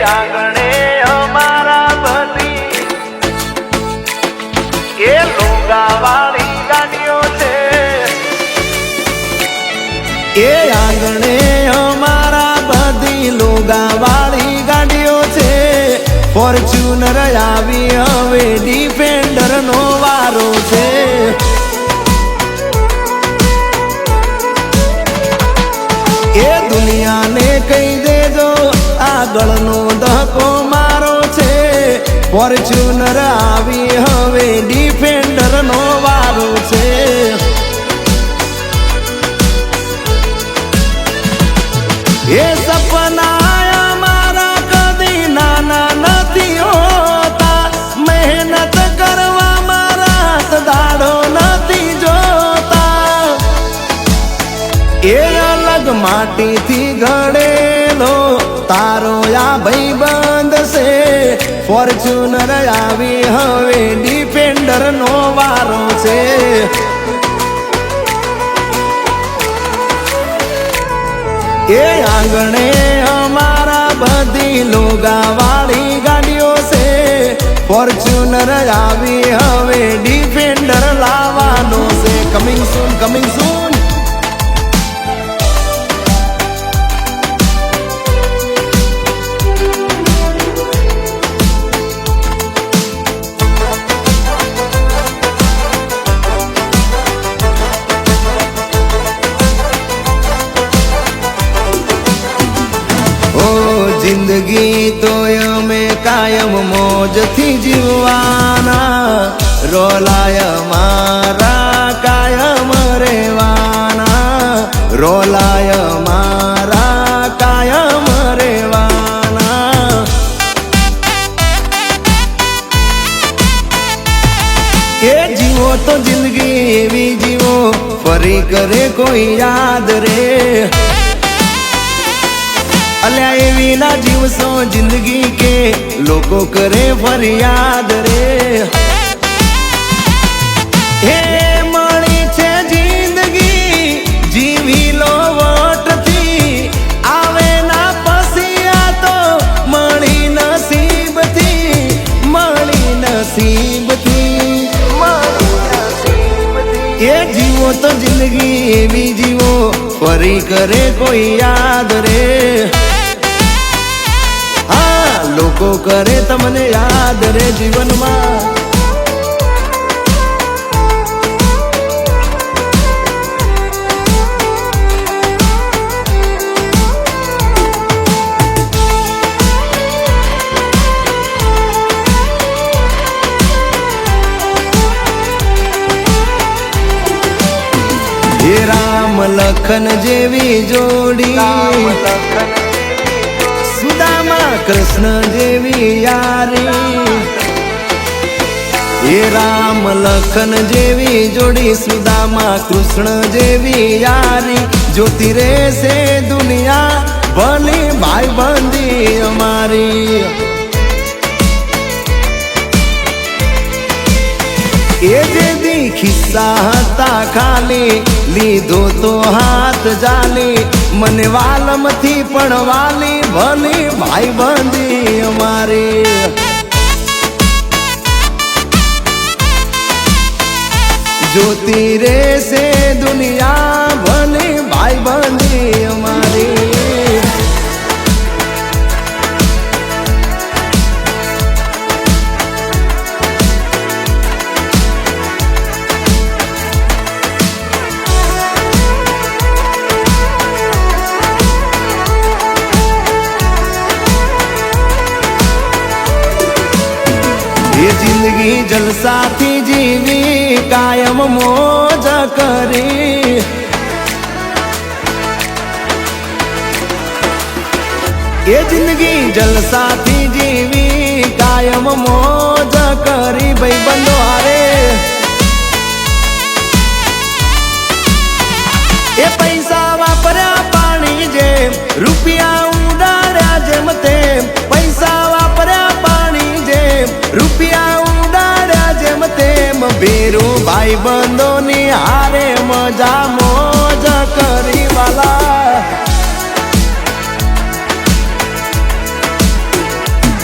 આંગણે અમારા બધી એ લોગાવાળી ગાડીઓ છે, એ આંગણે અમારા બધી લોગાવાળી ગાડીઓ છે. ફોર્ચ્યુનર આવી હવે ડિફેન્ડર નો વારો છે. એ દુનિયાને કહી દેજો આગળનો ધક્કો મારો છે. ફોર્ચ્યુનર આવી હવે ડિફેન્ડર નો વારો છે. એ સપના અમારા કદી નાના નથી હોતા, મહેનત કરવા મારા દાડો નથી જોતા. એ અલગ માટીથી ઘડેલો તારો આ ભાઈબંધ છે. ફોર્ચ્યુનર આવી હવે ડિફેન્ડર નો વારો છે. એ આંગણે અમારા બધી લોગાવાળી ગાડીઓ છે. ફોર્ચ્યુનર આવી હવે ડિફેન્ડર લાવવાનો છે. કમિંગ સૂન, કમિંગ સૂન. જિંદગી તો અમે કાયમ મોજથી જીવવાના, રોલાય મારા કાયમ રેવાના, રોલાય મારા કાયમ રેવાના. એ જીવો તો જિંદગી એવી જીવો ફરી કરે કોઈ યાદ રે. અલ્યા એવી ના જીવશો જિંદગી કે લોકો કરે ફરિયાદ રે. હે મળી છે જિંદગી જીવી લો વટથી, આવે ના પછી આ તો મળી નસીબથી, મળી નસીબથી. એ જીવો તો જિંદગી એવી જીવો ફરી કરે કોઈ યાદ રે. લોકો કરે તમને યાદ રે જીવનમાં. હે રામ લખન જેવી જોડી, સુદામા કૃષ્ણ જેવી યારી. હે રામ લખન જેવી જોડી, સુદામા કૃષ્ણ જેવી યારી. જોતી રહેશે દુનિયા ભલી ભાઈ બંધી અમારી. એ જે દી ખિસ્સા હતા ખાલી, લીધો તો હાથ જાલી. મને વાલમથી પણ વાલી ભલી ભાઈ બંધી અમારી. જોતી રહેશે દુનિયા ભલી ભાઈ બંધી અમારી. ये जिंदगी जलसाथी जीवी कायम मौज करी. એ જિંદગી જલસાથી જીવી કાયમ મોજ કરી ભાઈબંધો હારે એ પૈસા વાપર્યા પાણી જેમ રૂપિયા ઉડાડ્યા જેમ તેમ પૈસા વાપર્યા પાણી જેમ રૂપિયા ઉડાડ્યા જેમ તેમ ભેરું ભાઈબંધોની હારે મજા મોજ કરી વાલા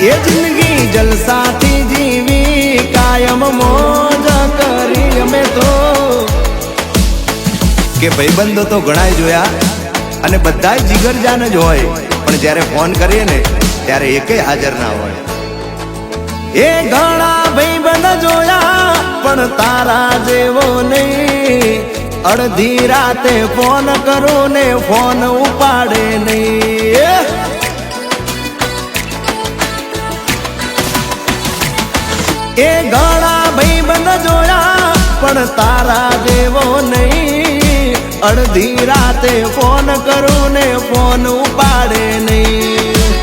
એ જિંદગી જલસાથી જીવી કાયમ મોજ કરી અમે તો કે ભાઈબંધો તો ઘણાય જોયા અને બધા જીગરજાન જ હોય પણ જ્યારે ફોન કરીએ ને ત્યારે એકેય હાજર ના હોય એ ઘણા ભાઈબંધ જોયા પણ તારા જેવો નહીં અડધી રાતે ફોન કરું ને ફોન ઉપાડે નહીં એ ઘણા ભાઈબંધ જોયા પણ તારા જેવો નહીં અડધી રાતે ફોન કરું ને ફોન ઉપાડે નહીં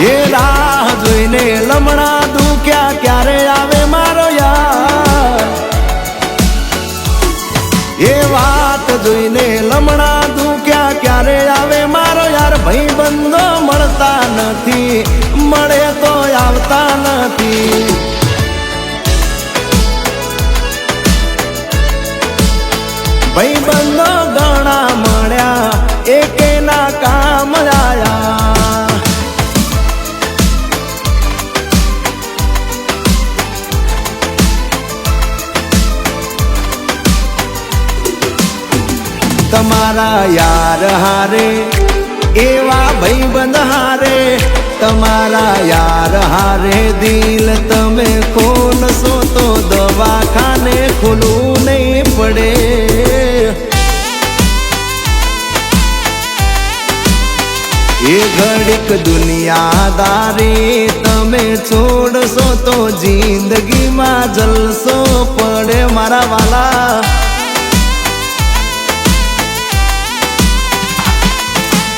એ રાહ જોઈને લમણા દુખ્યા ક્યારે આવે મારો યાર એ વાત જોઈને લમણા દુખ્યા ક્યારે આવે મારો યાર ભાઈબંધો મળતા નથી મળે તો આવતા નથી ભાઈબંધો ઘણા મળ્યા એકેના કામ આયા તમારા યાર હારે એવા ભાઈબંધ હારે તમારા યાર હારે દિલ તમે ખોલશો તો દવાખાને ખોલવું નહીં પડે એ ઘડીક દુનિયાદારી તમે છોડશો તો જિંદગીમાં જલસો પડે મારા વાલા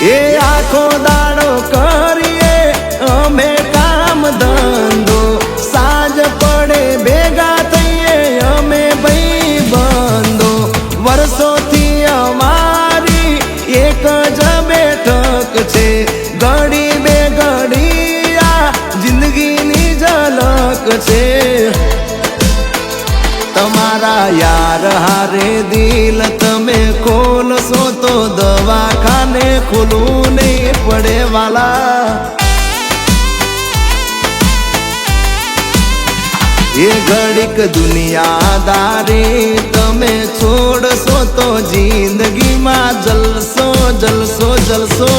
એ આખો દાડો કરીએ અમે કામ ધંધો સાંજ પડે ભેગા થઈએ અમે ભાઈબંધો વર્ષોથી અમારી એક જ બેઠક છે ઘડી બે ઘડી આ જિંદગીની ઝલક છે તમારા યાર હારે દિલ તમે ખોલશો તો દવાખાને ખોલવું નહીં પડે વાલા એ ઘડીક દુનિયાદારી તમે છોડશો તો જિંદગીમાં જલસો જલસો જલસો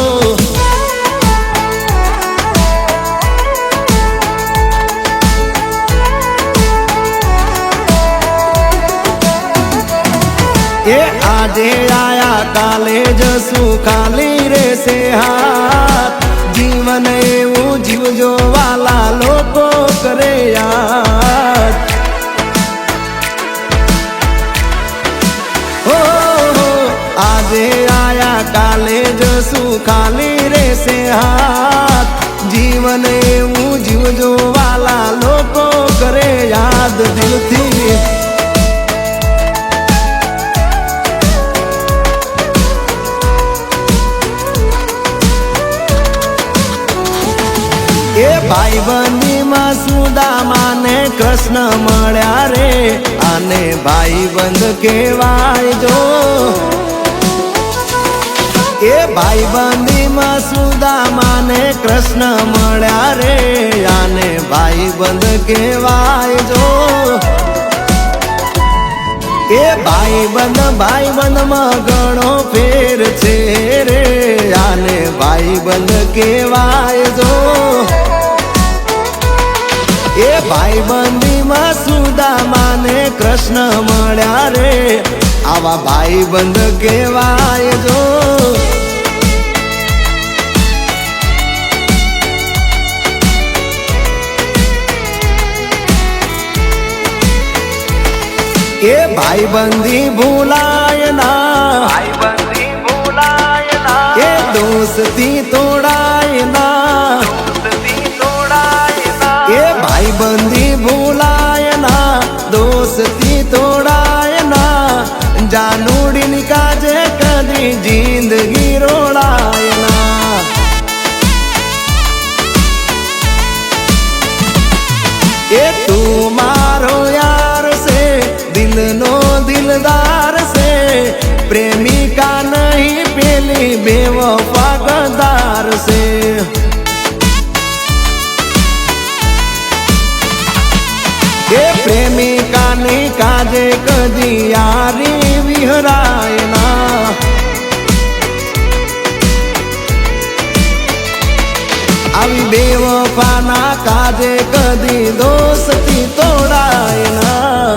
એ આજે આયા કાલે જશું ખાલી રહેશે હાથ જીવન એવું જીવજો વાલા લોકો કરે યાદ હો આજે આયા કાલે જશું ખાલી રહેશે હાથ જીવન એવું જીવજો વાલા લોકો કરે યાદ દિલથી એ ભાઈબંધીમાં સુદામાને કૃષ્ણ મળ્યા રે આને ભાઈબંધ કહેવાય જો એ ભાઈબંધીમાં સુદામાને કૃષ્ણ મળ્યા રે આને ભાઈબંધ કહેવાય જો એ ભાઈબંધમાં ઘણો ફેર છે રે આને ભાઈબંધ કહેવાય જો એ ભાઈબંધીમાં સુદામાને કૃષ્ણ મળ્યા રે આવા ભાઈબંધ કહેવાય જો એ ભાઈબંધી ભૂલાય ના, ભાઈબંધી ભૂલાય ના, એ દોસ્તી તોડાય ના, દોસ્તી તોડાય ના, એ ભાઈબંધી ભૂલાય ના, દોસ્તી તોડાય ના, જાનુડીની કાજે કદી જિંદગી રોડાય ના. એ તું મારો યાર છે, દિલનો દિલદાર છે, પ્રેમિકા નહીં પેલી બેવફા ગદ્દાર છે. એ પ્રેમિકાની કાજે કદી યારી વિહરાય ના, આવી બેવફાના કાજે કદી દોસ્તી તોડાય ના.